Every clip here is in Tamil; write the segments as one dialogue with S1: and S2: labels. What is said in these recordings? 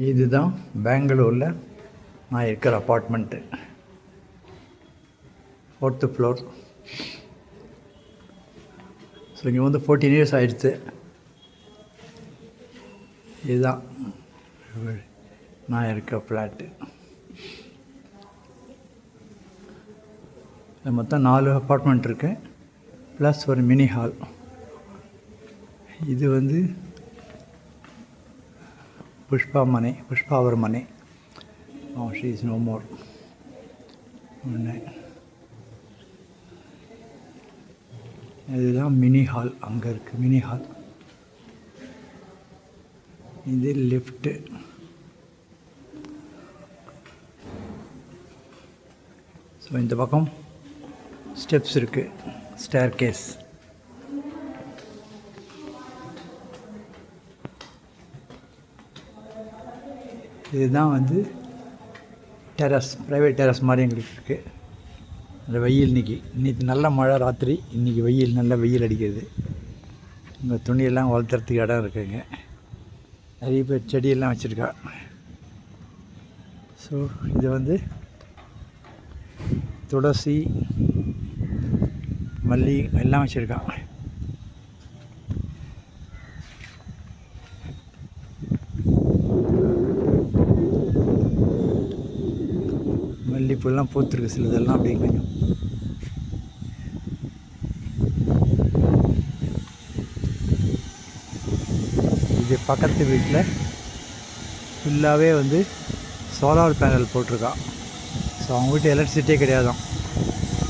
S1: இதுதான் பெங்களூரில் நான் இருக்கிற அப்பார்ட்மெண்ட்டு, 4th ஃப்ளோர். ஸோ இங்கே வந்து 14 இயர்ஸ் ஆகிடுச்சு. இதுதான் நான் இருக்க ஃப்ளாட்டு. மொத்தம் 4 அப்பார்ட்மெண்ட் இருக்குது, ப்ளஸ் ஒரு மினி ஹால். இது வந்து புஷ்பா அவர் மனை. She is no more. இதுதான் மினி ஹால், அங்கே இருக்குது மினி ஹால். இது லிஃப்ட்டு. ஸோ இந்த பக்கம் ஸ்டெப்ஸ் இருக்குது, ஸ்டேர் கேஸ். இதுதான் வந்து டெரஸ், ப்ரைவேட் டெரஸ் மாதிரி எங்களுக்கு இருக்குது. அந்த வெயில் இன்றைக்கி நல்ல மழை ராத்திரி, இன்றைக்கி வெயில், நல்ல வெயில் அடிக்கிறது. இங்கே துணியெல்லாம் வளர்த்துறதுக்கு இடம் இருக்குங்க. நிறைய பேர் செடியெல்லாம் வச்சுருக்கா. ஸோ இது வந்து துளசி, மல்லி எல்லாம் வச்சுருக்கான். மல்லிப்பூலாம் பூத்துருக்கு, சிலதெல்லாம் அப்படியே கொஞ்சம். இது பக்கத்து வீட்டில் ஃபுல்லாகவே வந்து சோலார் பேனல் போட்டிருக்கான். ஸோ அவங்க வீட்டு எலக்ட்ரிசிட்டியே கிடையாதான்.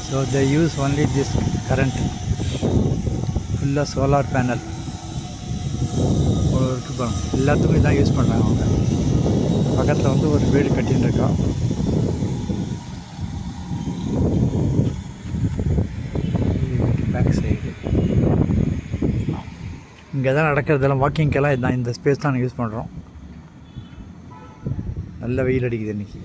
S1: So the use only this current. ஃபுல்லாக சோலார் பேனல் இருக்குது, எல்லாத்துக்கும் இதான் யூஸ் பண்ணுறாங்க அவங்க. பக்கத்தில் வந்து ஒரு வீடு கட்டின்னு இருக்கான். பேக் சைடு இங்கே தான் நடக்கிறதெல்லாம், வாக்கிங்கெல்லாம் இதுதான், இந்த ஸ்பேஸ் தான் யூஸ் பண்ணுறோம். நல்ல வெயில் அடிக்குது இன்றைக்கி.